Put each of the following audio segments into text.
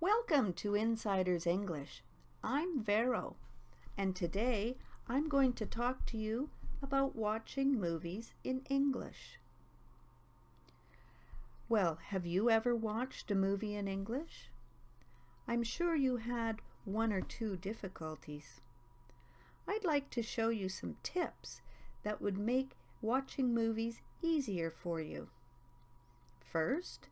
Welcome to Insiders English. I'm Vero, and today I'm going to talk to you about watching movies in English. Well, have you ever watched a movie in English? I'm sure you had one or two difficulties. I'd like to show you some tips that would make watching movies easier for you. First,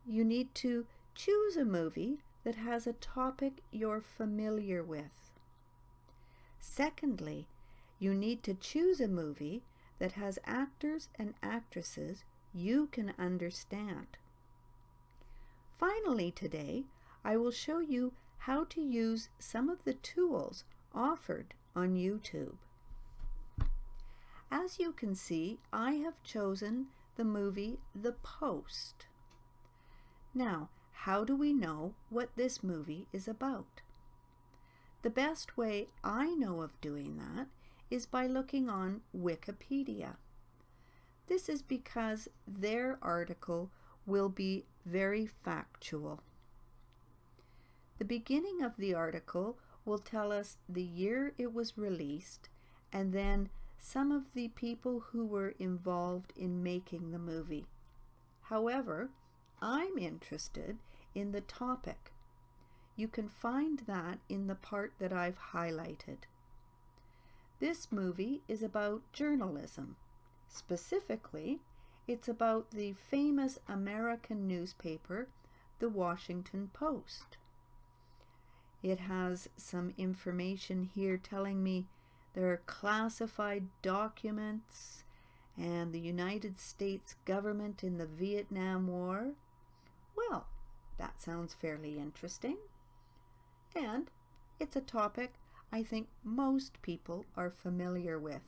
you need to choose a movie that has a topic you're familiar with. Secondly, you need to choose a movie that has actors and actresses you can understand. Finally, today, I will show you how to use some of the tools offered on YouTube. As you can see, I have chosen the movie The Post. Now, how do we know what this movie is about? The best way I know of doing that is by looking on Wikipedia. This is because their article will be very factual. The beginning of the article will tell us the year it was released and then some of the people who were involved in making the movie. However, I'm interested in the topic. You can find that in the part that I've highlighted. This movie is about journalism. Specifically, it's about the famous American newspaper, The Washington Post. It has some information here telling me there are classified documents and the United States government in the Vietnam War. Well, that sounds fairly interesting. And it's a topic I think most people are familiar with.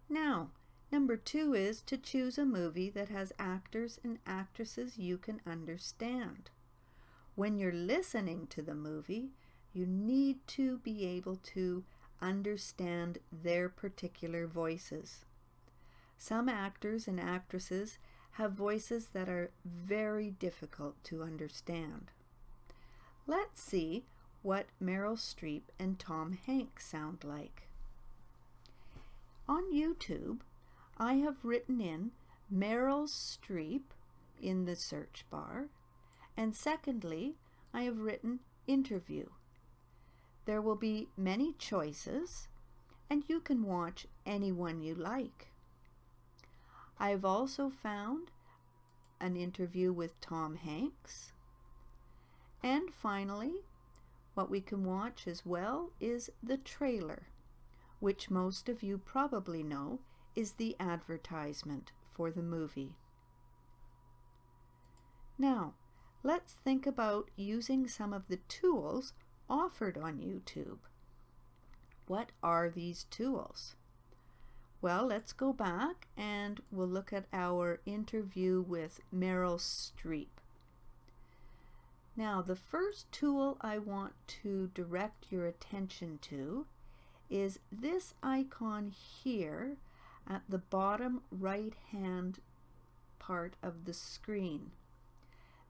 Now, number 2 is to choose a movie that has actors and actresses you can understand. When you're listening to the movie, you need to be able to understand their particular voices. Some actors and actresses have voices that are very difficult to understand. Let's see what Meryl Streep and Tom Hanks sound like. On YouTube, I have written in Meryl Streep in the search bar, and secondly, I have written interview. There will be many choices, and you can watch any one you like. I've also found an interview with Tom Hanks. And finally, what we can watch as well is the trailer, which most of you probably know is the advertisement for the movie. Now, let's think about using some of the tools offered on YouTube. What are these tools? Well, let's go back and we'll look at our interview with Meryl Streep. Now, the first tool I want to direct your attention to is this icon here at the bottom right hand part of the screen.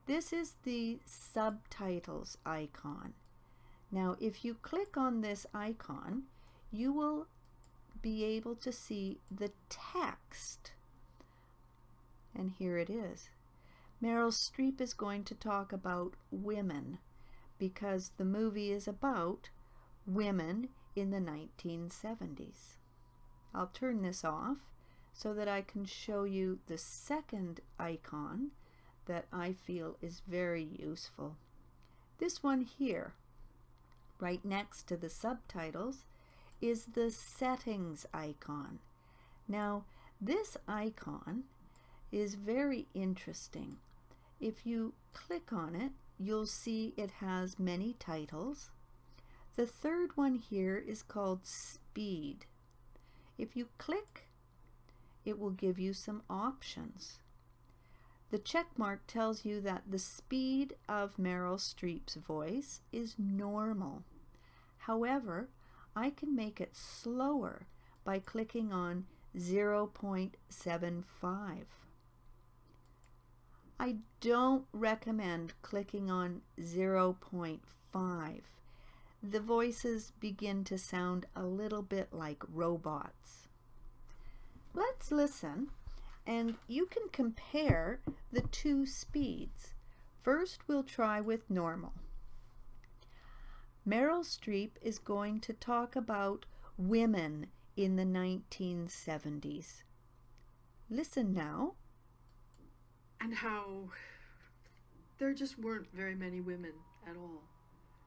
This is the subtitles icon. Now, if you click on this icon, you will be able to see the text. And here it is. Meryl Streep is going to talk about women because the movie is about women in the 1970s. I'll turn this off so that I can show you the second icon that I feel is very useful. This one here, right next to the subtitles, is the settings icon. Now, this icon is very interesting. If you click on it, you'll see it has many titles. The third one here is called Speed. If you click, it will give you some options. The check mark tells you that the speed of Meryl Streep's voice is normal. However, I can make it slower by clicking on 0.75. I don't recommend clicking on 0.5. The voices begin to sound a little bit like robots. Let's listen, and you can compare the two speeds. First, we'll try with normal. Meryl Streep is going to talk about women in the 1970s. Listen now. And how there just weren't very many women at all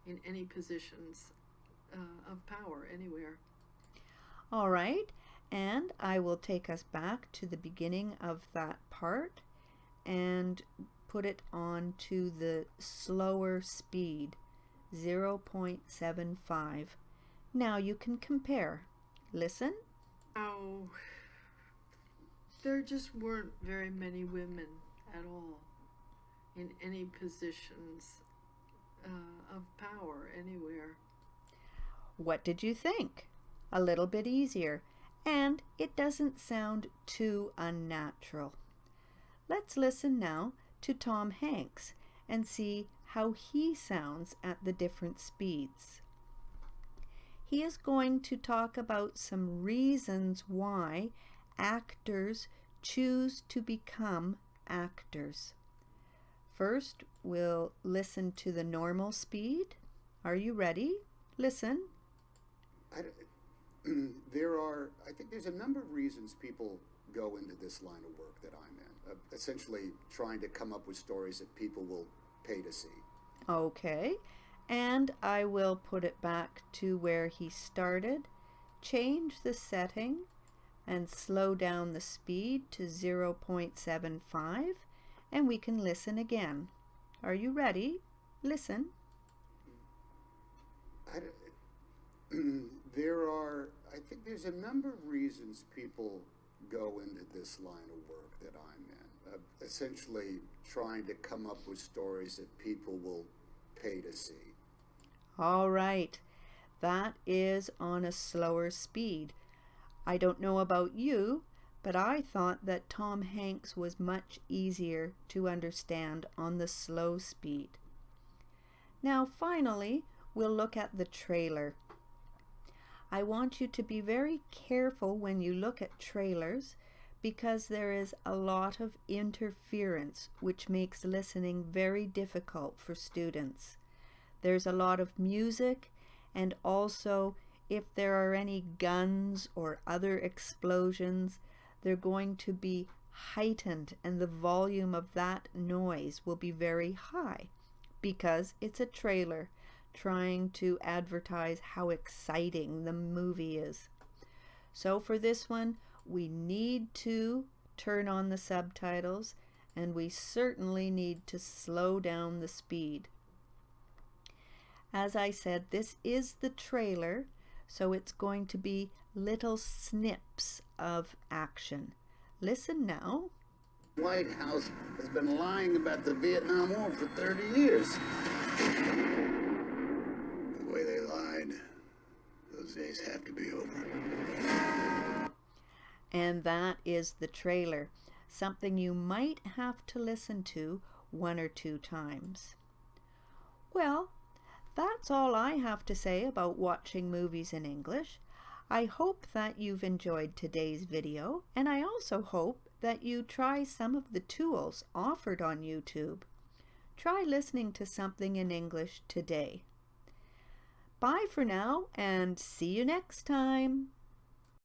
in any positions of power anywhere. All right, and I will take us back to the beginning of that part and put it on to the slower speed, 0.75. Now you can compare. Listen. How there just weren't very many women at all in any positions of power anywhere. What did you think? A little bit easier, and it doesn't sound too unnatural. Let's listen now to Tom Hanks and see how he sounds at the different speeds. He is going to talk about some reasons why actors choose to become actors. First, we'll listen to the normal speed. Are you ready? Listen. I think there's a number of reasons people go into this line of work that I'm in. Essentially trying to come up with stories that people will pay to see. Okay, and I will put it back to where he started. Change the setting and slow down the speed to 0.75, and we can listen again. Are you ready? Listen. I think there's a number of reasons people go into this line of work that I'm in. Essentially trying to come up with stories that people will pay to see. All right, that is on a slower speed. I don't know about you, but I thought that Tom Hanks was much easier to understand on the slow speed. Now finally, we'll look at the trailer. I want you to be very careful when you look at trailers because there is a lot of interference which makes listening very difficult for students. There's a lot of music, and also if there are any guns or other explosions, they're going to be heightened, and the volume of that noise will be very high because it's a trailer trying to advertise how exciting the movie is. So for this one, we need to turn on the subtitles, and we certainly need to slow down the speed. As I said, this is the trailer, so it's going to be little snips of action. Listen now. The White House has been lying about the Vietnam War for 30 years. The way they lied, those days have to be over. And that is the trailer, something you might have to listen to 1 or 2 times. Well, that's all I have to say about watching movies in English. I hope that you've enjoyed today's video, and I also hope that you try some of the tools offered on YouTube. Try listening to something in English today. Bye for now, and see you next time.